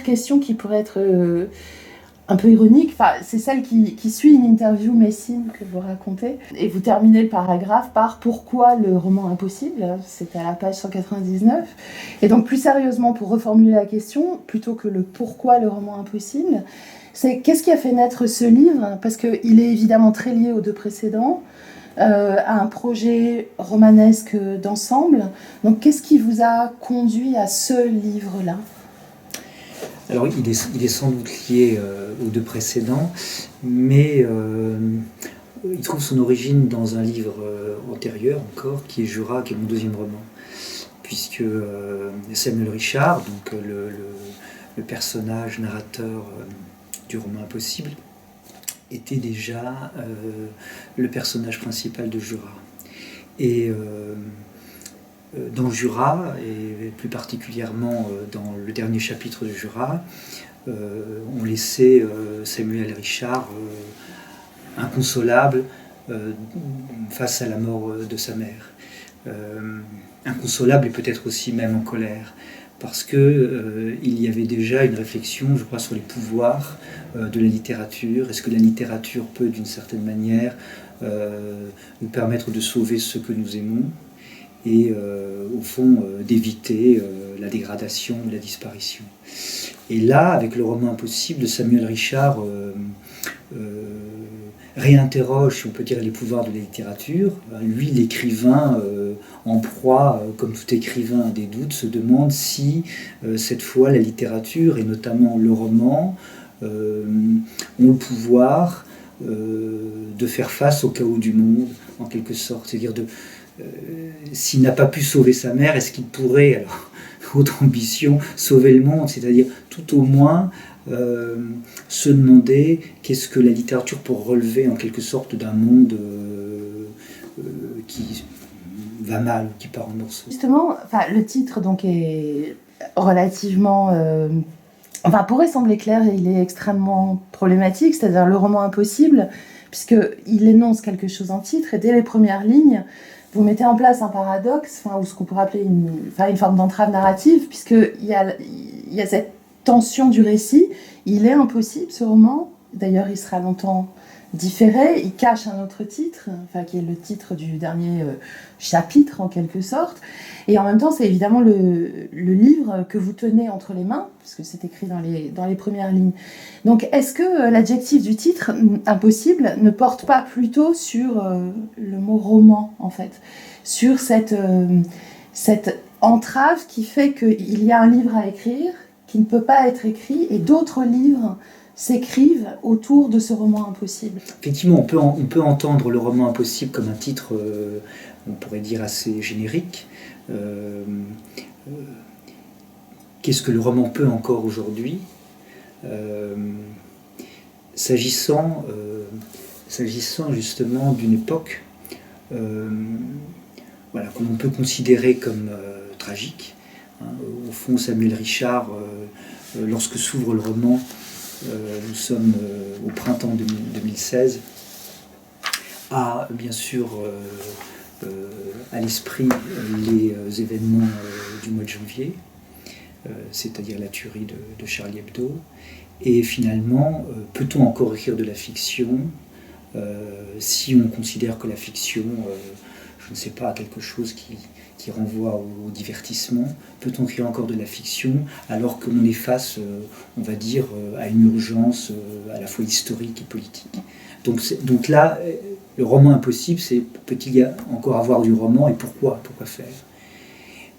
première question qui pourrait être un peu ironique, enfin, c'est celle qui suit une interview Messine que vous racontez. Et vous terminez le paragraphe par « Pourquoi le roman impossible ?» C'est à la page 199. Et donc, plus sérieusement, pour reformuler la question, plutôt que le « Pourquoi le roman impossible ?» c'est qu'est-ce qui a fait naître ce livre? Parce qu'il est évidemment très lié aux deux précédents, à un projet romanesque d'ensemble. Donc, qu'est-ce qui vous a conduit à ce livre-là? Alors, il est sans doute lié aux deux précédents, mais il trouve son origine dans un livre antérieur encore, qui est Jura, qui est mon deuxième roman. Puisque Samuel Richard, donc le personnage narrateur du roman Impossible, était déjà le personnage principal de Jura. Et dans Jura, et plus particulièrement dans le dernier chapitre de Jura, on laissait Samuel Richard inconsolable face à la mort de sa mère. Inconsolable et peut-être aussi même en colère, parce que il y avait déjà une réflexion, je crois, sur les pouvoirs de la littérature. Est-ce que la littérature peut, d'une certaine manière, nous permettre de sauver ce que nous aimons et, au fond, d'éviter la dégradation ou la disparition. Et là, avec le roman Impossible, Samuel Richard réinterroge, si on peut dire, les pouvoirs de la littérature. Lui, l'écrivain, en proie, comme tout écrivain, à des doutes, se demande si, cette fois, la littérature, et notamment le roman, ont le pouvoir de faire face au chaos du monde, en quelque sorte. C'est-à-dire, s'il n'a pas pu sauver sa mère, est-ce qu'il pourrait, alors, autre ambition, sauver le monde? C'est-à-dire, tout au moins, se demander qu'est-ce que la littérature pour relever en quelque sorte d'un monde qui va mal, qui part en morceaux. Justement, le titre donc est relativement... pourrait sembler clair et il est extrêmement problématique, c'est-à-dire le roman impossible, puisqu'il énonce quelque chose en titre et dès les premières lignes, vous mettez en place un paradoxe, ou ce qu'on pourrait appeler une forme d'entrave narrative, puisqu'il y a cette tension du récit. Il est impossible, ce roman. D'ailleurs, il sera longtemps différé. Il cache un autre titre, qui est le titre du dernier chapitre, en quelque sorte. Et en même temps, c'est évidemment le livre que vous tenez entre les mains, puisque c'est écrit dans les premières lignes. Donc, est-ce que l'adjectif du titre, impossible, ne porte pas plutôt sur le mot roman, en fait, sur cette entrave qui fait qu'il y a un livre à écrire, qui ne peut pas être écrit, et d'autres livres s'écrivent autour de ce roman impossible. Effectivement, on peut entendre le roman Impossible comme un titre, on pourrait dire, assez générique. Qu'est-ce que le roman peut encore aujourd'hui? S'agissant justement d'une époque que l'on peut considérer comme tragique. Au fond, Samuel Richard, lorsque s'ouvre le roman, nous sommes au printemps 2016, a bien sûr à l'esprit les événements du mois de janvier, c'est-à-dire la tuerie de Charlie Hebdo. Et finalement, peut-on encore écrire de la fiction si on considère que la fiction, je ne sais pas, quelque chose qui renvoie au divertissement? Peut-on écrire encore de la fiction alors que l'on est face, on va dire, à une urgence à la fois historique et politique? Donc là, le roman impossible, c'est peut-il y encore avoir du roman et pourquoi faire?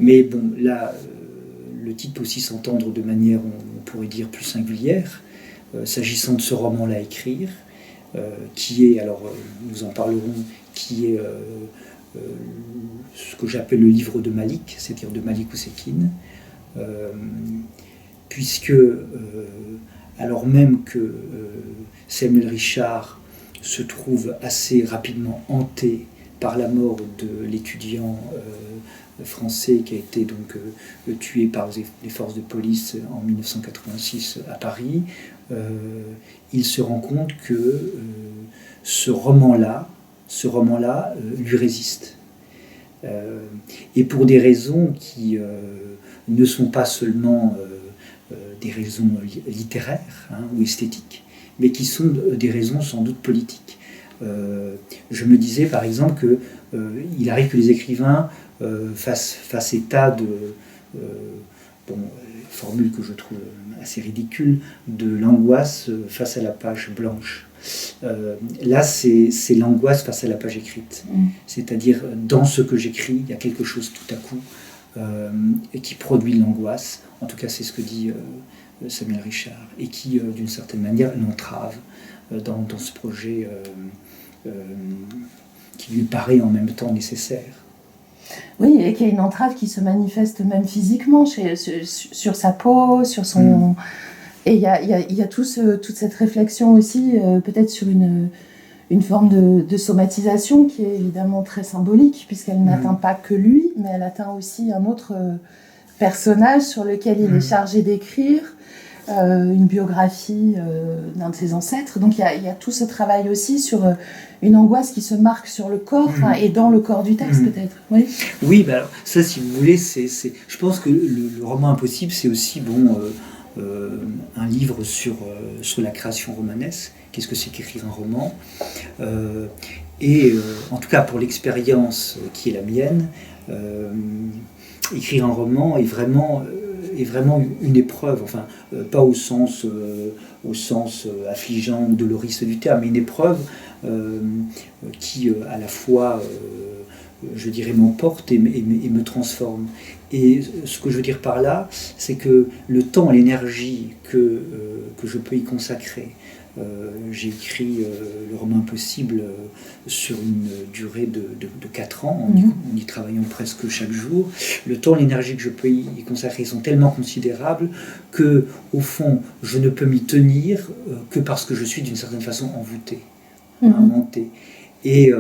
Mais bon, là, le titre peut aussi s'entendre de manière, on pourrait dire, plus singulière, s'agissant de ce roman-là à écrire, qui est, alors nous en parlerons, qui est ce que j'appelle le livre de Malik, c'est-à-dire de Malik Oussekine, puisque alors même que Samuel Richard se trouve assez rapidement hanté par la mort de l'étudiant français qui a été donc tué par les forces de police en 1986 à Paris, il se rend compte que ce roman-là lui résiste. Et pour des raisons qui ne sont pas seulement des raisons littéraires ou esthétiques, mais qui sont des raisons sans doute politiques. Je me disais par exemple qu'il arrive que les écrivains fassent état de formule que je trouve assez ridicule, de l'angoisse face à la page blanche. Là, c'est l'angoisse face à la page écrite. C'est-à-dire, dans ce que j'écris, il y a quelque chose tout à coup qui produit de l'angoisse. En tout cas, c'est ce que dit Samuel Richard, et qui, d'une certaine manière, l'entrave dans ce projet qui lui paraît en même temps nécessaire. Oui, et qu'il y a une entrave qui se manifeste même physiquement, sur sa peau, sur son... Et il y a toute cette réflexion aussi, peut-être sur une forme de somatisation qui est évidemment très symbolique, puisqu'elle n'atteint pas que lui, mais elle atteint aussi un autre personnage sur lequel il est chargé d'écrire une biographie d'un de ses ancêtres. Donc il y a tout ce travail aussi sur une angoisse qui se marque sur le corps, et dans le corps du texte peut-être. Oui, bah alors, ça, si vous voulez, je pense que le roman impossible, c'est aussi un livre sur la création romanesque. Qu'est-ce que c'est qu'écrire un roman en tout cas pour l'expérience qui est la mienne, écrire un roman est vraiment une épreuve, enfin pas au sens affligeant ou doloriste du terme, mais une épreuve qui à la fois je dirais m'emporte et me transforme. Et ce que je veux dire par là, c'est que le temps et l'énergie que je peux y consacrer, j'ai écrit le roman impossible sur une durée de 4 ans, en y travaillant presque chaque jour. Le temps et l'énergie que je peux y consacrer sont tellement considérables que, au fond, je ne peux m'y tenir que parce que je suis d'une certaine façon envoûté, inventé. Et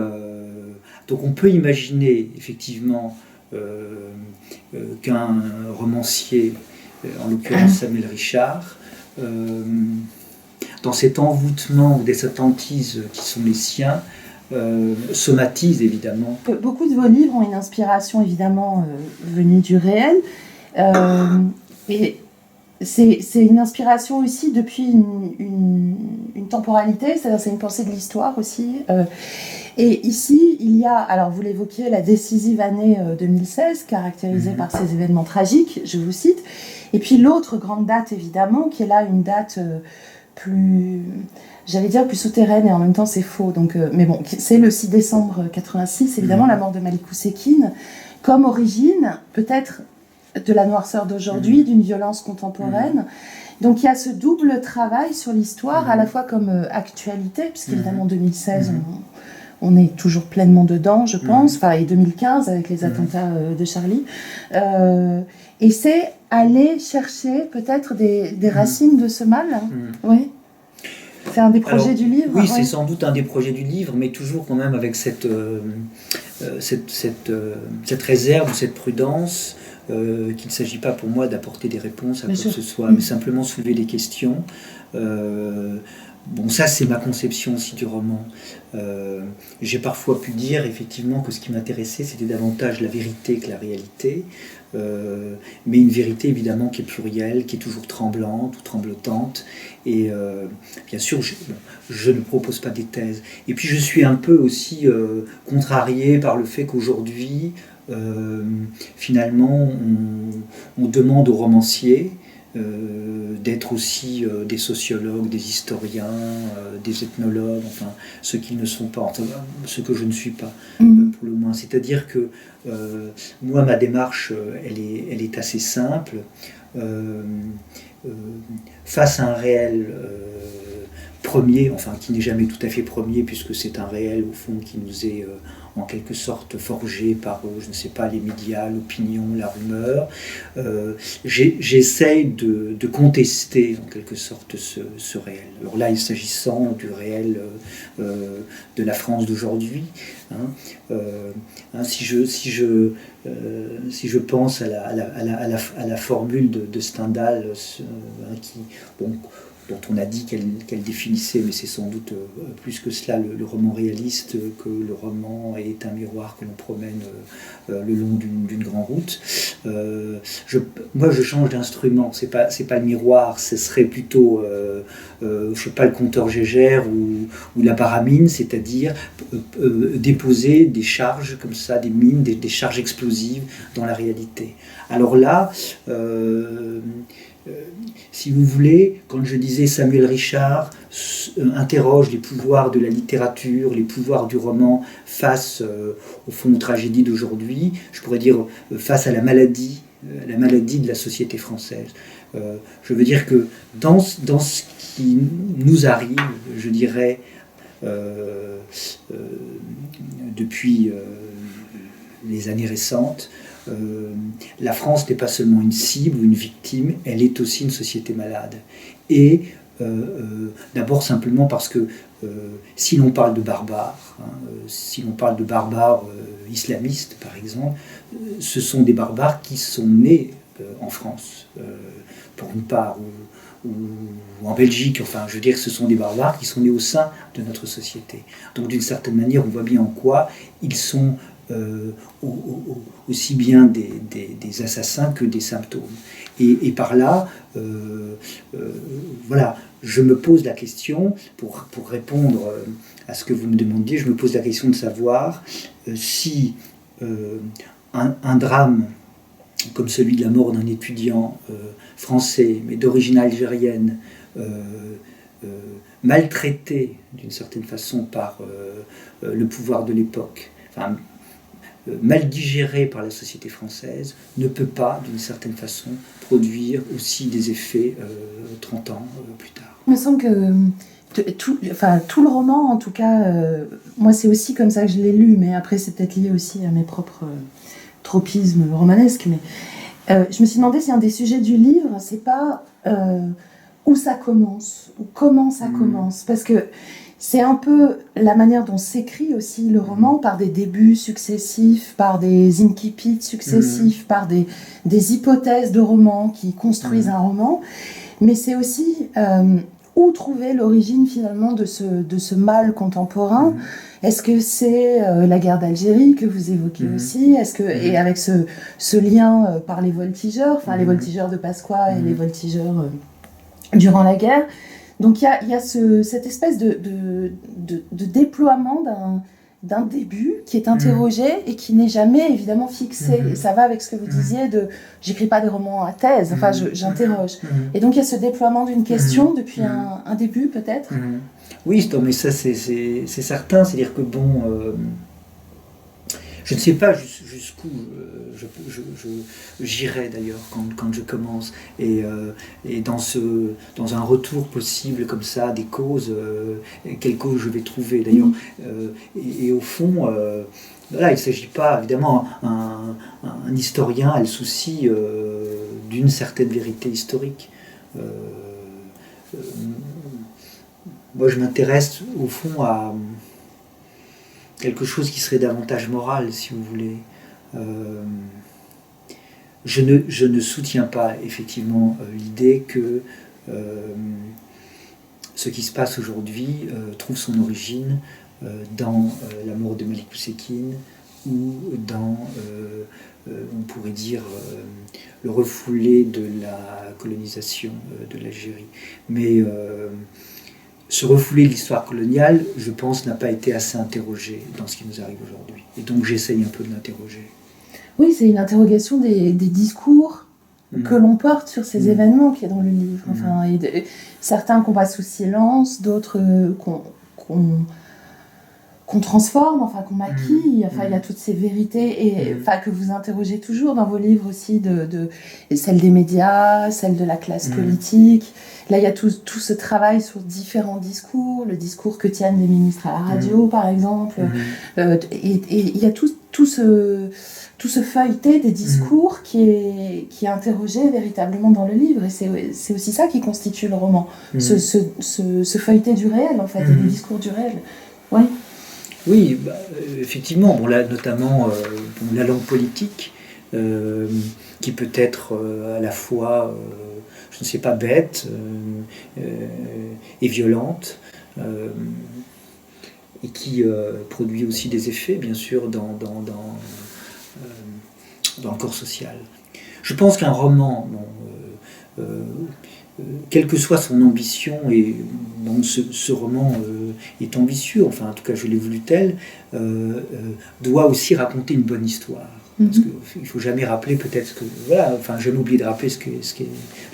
donc on peut imaginer effectivement qu'un romancier, en l'occurrence Samuel Richard, dans cet envoûtement ou cette hantise qui sont les siens, somatise évidemment. Beaucoup de vos livres ont une inspiration évidemment venue du réel, et c'est une inspiration aussi depuis une temporalité, c'est-à-dire c'est une pensée de l'histoire aussi. Et ici, il y a, alors vous l'évoquiez, la décisive année 2016, caractérisée par ces événements tragiques, je vous cite, et puis l'autre grande date évidemment, qui est là une date plus, j'allais dire plus souterraine, et en même temps c'est faux, donc, mais bon, c'est le 6 décembre 86, évidemment, la mort de Malikou Sekine, comme origine, peut-être, de la noirceur d'aujourd'hui, d'une violence contemporaine. Donc il y a ce double travail sur l'histoire, à la fois comme actualité, puisqu'évidemment 2016, on est toujours pleinement dedans, je pense, et 2015 avec les attentats de Charlie. Et c'est aller chercher peut-être des racines de ce mal. Oui. C'est un des projets du livre. Oui, c'est sans doute un des projets du livre, mais toujours quand même avec cette réserve ou cette prudence, qu'il ne s'agit pas pour moi d'apporter des réponses à quoi que ce soit, mais simplement soulever des questions. Bon, ça c'est ma conception aussi du roman. J'ai parfois pu dire effectivement que ce qui m'intéressait c'était davantage la vérité que la réalité, mais une vérité évidemment qui est plurielle, qui est toujours tremblante ou tremblotante, et bien sûr je ne propose pas des thèses. Et puis je suis un peu aussi contrarié par le fait qu'aujourd'hui finalement on demande aux romanciers d'être aussi des sociologues, des historiens, des ethnologues, enfin ceux qui ne sont pas, enfin, ce que je ne suis pas pour le moins. C'est-à-dire que moi ma démarche elle est assez simple. Face à un réel premier, enfin qui n'est jamais tout à fait premier puisque c'est un réel au fond qui nous est en quelque sorte forgé par, je ne sais pas, les médias, l'opinion, la rumeur. J'essaye de contester en quelque sorte ce réel. Alors là, il s'agissant du réel de la France d'aujourd'hui. Si je pense à la formule de Stendhal, dont on a dit qu'elle définissait, mais c'est sans doute plus que cela, le roman réaliste, que le roman est un miroir que l'on promène le long d'une grande route. Moi, je change d'instrument. C'est pas le miroir, ce serait plutôt, je sais pas, le compteur Gégère ou la baramine, c'est-à-dire déposer des charges comme ça, des mines, des charges explosives dans la réalité. Alors là, si vous voulez, quand je disais Samuel Richard interroge les pouvoirs de la littérature, les pouvoirs du roman face au fond aux tragédies d'aujourd'hui, je pourrais dire face à la maladie de la société française. Je veux dire que dans ce qui nous arrive, je dirais, depuis les années récentes, la France n'est pas seulement une cible ou une victime, elle est aussi une société malade. Et d'abord simplement parce que si l'on parle de barbares, si l'on parle de barbares islamistes par exemple, ce sont des barbares qui sont nés en France, pour une part, ou en Belgique, enfin je veux dire ce sont des barbares qui sont nés au sein de notre société. Donc d'une certaine manière on voit bien en quoi ils sont aussi bien des assassins que des symptômes. Et par là, voilà, je me pose la question, pour répondre à ce que vous me demandiez, je me pose la question de savoir si un drame comme celui de la mort d'un étudiant français, mais d'origine algérienne, maltraité d'une certaine façon par le pouvoir de l'époque, enfin, mal digéré par la société française, ne peut pas, d'une certaine façon, produire aussi des effets 30 ans plus tard. Il me semble que tout le roman, en tout cas, moi c'est aussi comme ça que je l'ai lu, mais après c'est peut-être lié aussi à mes propres tropismes romanesques, mais je me suis demandé si un des sujets du livre, c'est pas où ça commence, ou comment ça commence, parce que c'est un peu la manière dont s'écrit aussi le roman, par des débuts successifs, par des incipits successifs, par des hypothèses de roman qui construisent un roman. Mais c'est aussi où trouver l'origine finalement de ce mal contemporain. Est-ce que c'est la guerre d'Algérie que vous évoquez aussi? Est-ce que, et avec ce lien par les voltigeurs, enfin les voltigeurs de Pasqua et les voltigeurs durant la guerre. Donc il y a cette espèce de déploiement d'un début qui est interrogé et qui n'est jamais évidemment fixé. Et ça va avec ce que vous disiez de j'écris pas des romans à thèse, enfin j'interroge. Et donc il y a ce déploiement d'une question depuis un début peut-être. Oui, non, mais ça c'est certain, c'est-à-dire que bon, je ne sais pas jusqu'où j'irai d'ailleurs quand je commence, et dans un retour possible comme ça des causes, quelles causes je vais trouver d'ailleurs, et au fond, voilà, il ne s'agit pas évidemment, un historien a le souci d'une certaine vérité historique. Moi je m'intéresse au fond à quelque chose qui serait davantage moral, si vous voulez. Je ne soutiens pas effectivement l'idée que ce qui se passe aujourd'hui trouve son origine dans la mort de Malik Oussekine ou dans, on pourrait dire, le refoulé de la colonisation de l'Algérie. Mais ce refoulé de l'histoire coloniale, je pense, n'a pas été assez interrogé dans ce qui nous arrive aujourd'hui. Et donc j'essaye un peu de l'interroger. Oui, c'est une interrogation des discours que l'on porte sur ces événements qui est dans le livre. Enfin, certains qu'on passe sous silence, d'autres qu'on transforme, enfin qu'on maquille. Enfin, il y a toutes ces vérités et enfin que vous interrogez toujours dans vos livres aussi, celle des médias, celle de la classe politique. Là, il y a tout ce travail sur différents discours, le discours que tiennent les ministres à la radio, par exemple. Et il y a tout ce feuilleté des discours qui est interrogé véritablement dans le livre. Et c'est aussi ça qui constitue le roman. Ce feuilleté du réel, en fait, et des discours du réel. Ouais. Oui, effectivement. Bon, là, notamment, la langue politique, qui peut être à la fois, je ne sais pas, bête et violente, et qui produit aussi des effets, bien sûr, dans le corps social. Je pense qu'un roman, quelle que soit son ambition, et donc ce roman est ambitieux, enfin en tout cas je l'ai voulu tel, doit aussi raconter une bonne histoire. Parce qu'il ne faut jamais rappeler peut-être que... Voilà, enfin jamais oublier de rappeler ce qu'est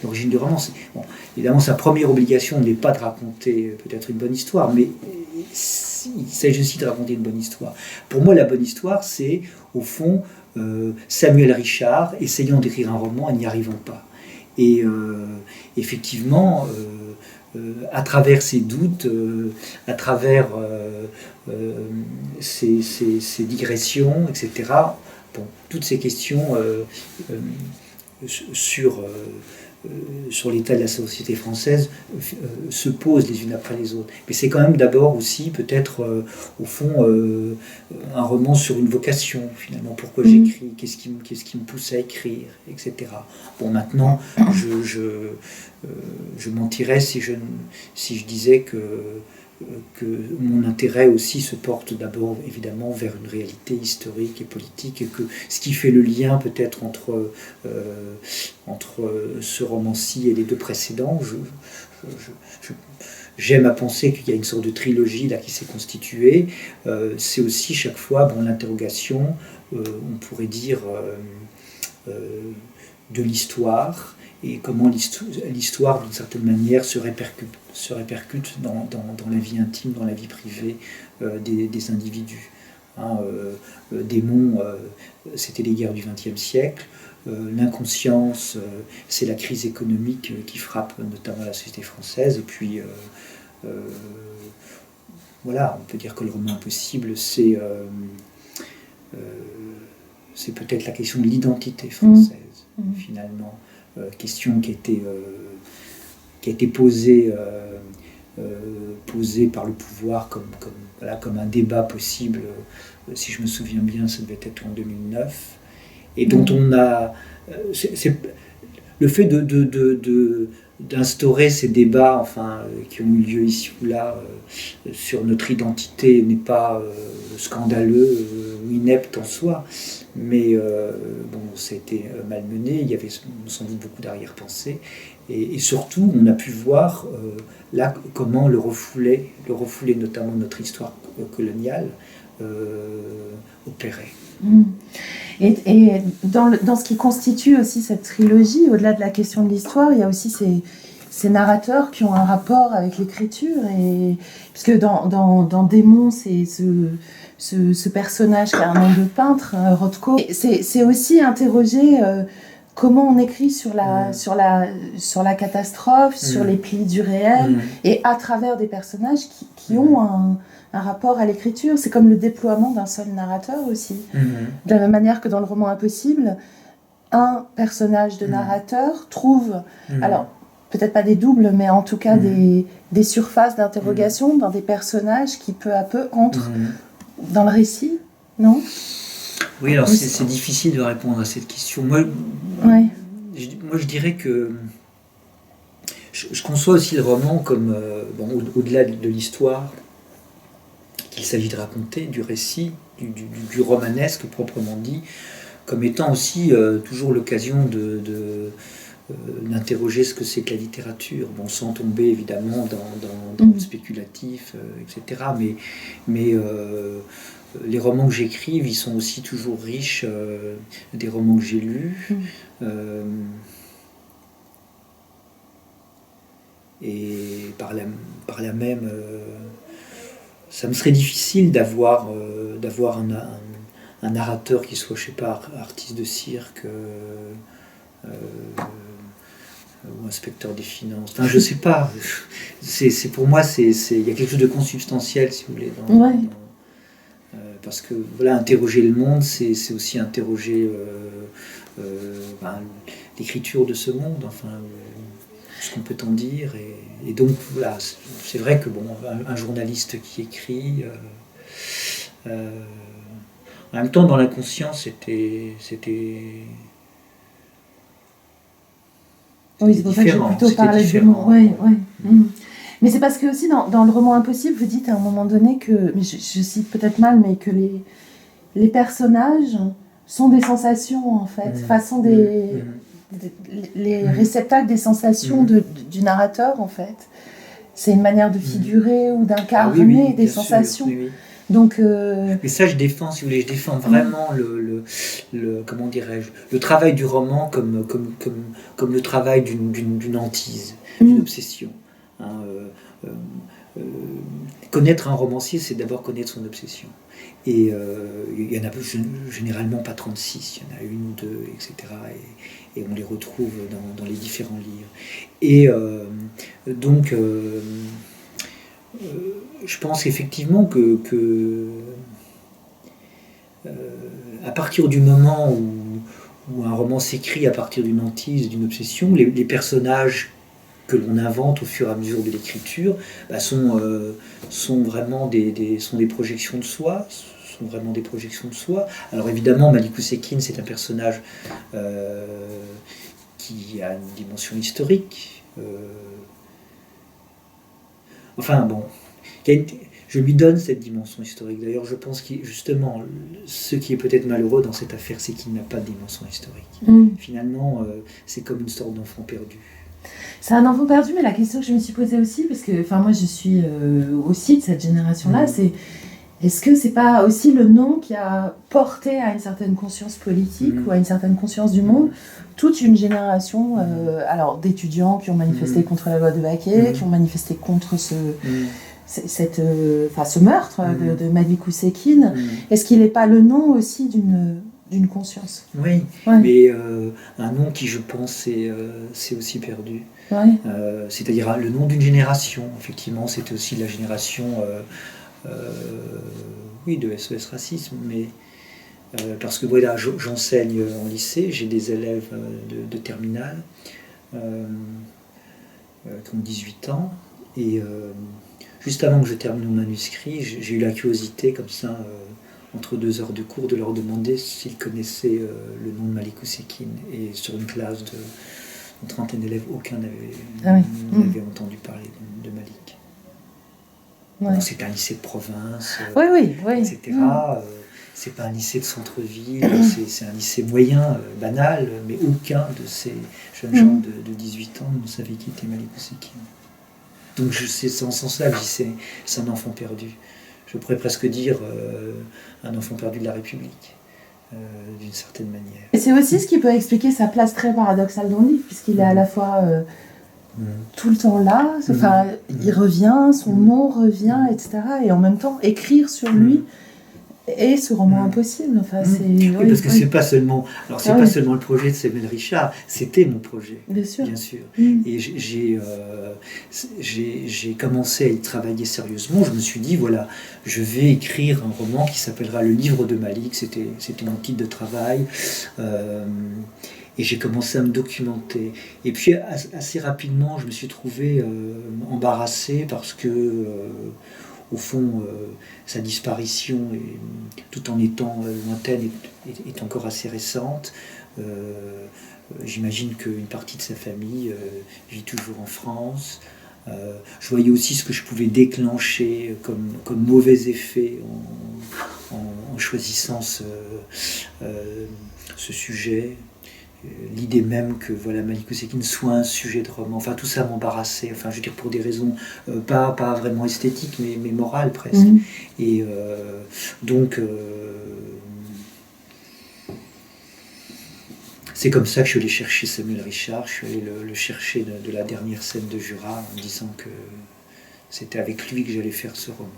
l'origine du roman. Bon, évidemment, sa première obligation n'est pas de raconter peut-être une bonne histoire, mais il s'agit aussi de raconter une bonne histoire. Pour moi, la bonne histoire, c'est au fond Samuel Richard essayant d'écrire un roman et n'y arrivant pas. Et effectivement, à travers ses doutes, à travers ses digressions, etc., bon, toutes ces questions sur l'état de la société française se posent les unes après les autres. Mais c'est quand même d'abord aussi peut-être au fond un roman sur une vocation finalement. Pourquoi j'écris, qu'est-ce qui me pousse à écrire, etc. Bon, maintenant je mentirais si je disais que mon intérêt aussi se porte d'abord évidemment vers une réalité historique et politique, et que ce qui fait le lien peut-être entre ce roman-ci et les deux précédents, j'aime à penser qu'il y a une sorte de trilogie là qui s'est constituée. C'est aussi chaque fois l'interrogation, on pourrait dire, de l'histoire, et comment l'histoire, d'une certaine manière, se répercute dans la vie intime, dans la vie privée des individus. Démon, c'était les guerres du XXe siècle. L'inconscience, c'est la crise économique qui frappe notamment la société française. Et puis, voilà, on peut dire que le roman impossible, c'est peut-être la question de l'identité française, finalement. Question qui a été posée par le pouvoir comme un débat possible, si je me souviens bien, ça devait être en 2009, et dont on a... le fait d'instaurer ces débats qui ont eu lieu ici ou là sur notre identité n'est pas scandaleux ou inepte en soi, mais ça a été malmené, il y avait sans doute beaucoup d'arrière-pensées, et surtout on a pu voir là comment le refoulé notamment notre histoire coloniale opérait. Et dans ce qui constitue aussi cette trilogie, au-delà de la question de l'histoire, il y a aussi ces narrateurs qui ont un rapport avec l'écriture, puisque dans Démon, c'est ce personnage qui a un nom de peintre, Rothko. C'est aussi interroger comment on écrit sur la catastrophe, sur les plis du réel, et à travers des personnages qui ont un rapport à l'écriture. C'est comme le déploiement d'un seul narrateur aussi. De la même manière que dans le roman Impossible, un personnage de narrateur trouve, alors peut-être pas des doubles, mais en tout cas des surfaces d'interrogation dans des personnages qui peu à peu entrent dans le récit, non ? Oui, alors c'est difficile de répondre à cette question. Moi, je dirais que je conçois aussi le roman comme, au-delà de l'histoire qu'il s'agit de raconter, du récit, du romanesque proprement dit, comme étant aussi toujours l'occasion d'interroger ce que c'est que la littérature, sans tomber évidemment dans le spéculatif, etc. Mais les romans que j'écrive, ils sont aussi toujours riches des romans que j'ai lus. Et par la même, ça me serait difficile d'avoir un narrateur qui soit, je sais pas, artiste de cirque ou inspecteur des finances. Enfin, je sais pas. C'est pour moi, il y a quelque chose de consubstantiel, si vous voulez. Parce que interroger le monde, c'est aussi interroger l'écriture de ce monde. Ce qu'on peut en dire, et donc voilà, c'est vrai que un journaliste qui écrit, En même temps, dans l'inconscient, c'était Oui, c'est pour ça que j'ai différent, plutôt c'était parlé de différent. mots. Ouais, ouais. Mais c'est parce que aussi dans le roman Impossible, vous dites à un moment donné que, mais je cite peut-être mal, mais que les personnages sont des sensations en fait, enfin sont les réceptacles des sensations du narrateur en fait. C'est une manière de figurer ou d'incarner des sensations. Sûr, oui. Donc, mais ça, je défends, si vous voulez, je défends vraiment comment dirais-je, le travail du roman comme le travail d'une hantise, d'une obsession. Hein, connaître un romancier, c'est d'abord connaître son obsession. Et il y en a généralement pas 36, il y en a une ou deux, etc. Et on les retrouve dans les différents livres. Et donc, je pense effectivement que à partir du moment où un roman s'écrit à partir d'une hantise, d'une obsession, les personnages que l'on invente au fur et à mesure de l'écriture sont vraiment des projections de soi, sont vraiment des projections de soi. Alors évidemment, Malik Oussekine, c'est un personnage qui a une dimension historique. Enfin bon, je lui donne cette dimension historique. D'ailleurs, je pense que justement, ce qui est peut-être malheureux dans cette affaire, c'est qu'il n'a pas de dimension historique. Finalement, c'est comme une sorte d'enfant perdu. C'est un enfant perdu, mais la question que je me suis posée aussi, parce que moi je suis aussi de cette génération-là, c'est est-ce que c'est pas aussi le nom qui a porté à une certaine conscience politique ou à une certaine conscience du monde toute une génération alors d'étudiants qui ont manifesté contre la loi de Baquet, qui ont manifesté contre ce meurtre de Malik Oussekine. Est-ce qu'il n'est pas le nom aussi d'une conscience? Oui, mais un nom qui, je pense, c'est aussi perdu. C'est-à-dire le nom d'une génération. Effectivement, c'était aussi la génération de SOS Racisme, mais parce que voilà, j'enseigne en lycée, j'ai des élèves de terminale qui ont 18 ans, et juste avant que je termine mon manuscrit, j'ai eu la curiosité, comme ça, entre 2 heures de cours, de leur demander s'ils connaissaient le nom de Malik Oussekine. Et sur une classe d'une trentaine d'élèves, aucun n'avait entendu parler de Malik. Bon, c'est un lycée de province, etc. C'est pas un lycée de centre-ville, c'est un lycée moyen, banal, mais aucun de ces jeunes gens de 18 ans ne savait qui était Malik Oussekine. Donc c'est en ce sens-là que je dis c'est un enfant perdu. Je pourrais presque dire un enfant perdu de la République, d'une certaine manière. Et c'est aussi ce qui peut expliquer sa place très paradoxale dans le livre, puisqu'il est à la fois tout le temps là, il revient, son nom revient, etc. Et en même temps, écrire sur lui et ce roman impossible. Oui, parce que c'est pas seulement le projet de Samuel Richard, c'était mon projet, bien sûr. Et j'ai commencé à y travailler sérieusement. Je me suis dit, voilà, je vais écrire un roman qui s'appellera Le Livre de Malik. C'était mon titre de travail. Et j'ai commencé à me documenter. Et puis assez rapidement, je me suis trouvé embarrassé parce que au fond, sa disparition, tout en étant lointaine, est encore assez récente. J'imagine qu'une partie de sa famille vit toujours en France. Je voyais aussi ce que je pouvais déclencher comme mauvais effet en choisissant ce sujet. L'idée même que Malik Oussekine soit un sujet de roman, tout ça m'embarrassait, je veux dire pour des raisons pas vraiment esthétiques, mais morales presque. Et donc c'est comme ça que je suis allé chercher Samuel Richard, je suis allé le chercher de la dernière scène de Jura en disant que c'était avec lui que j'allais faire ce roman.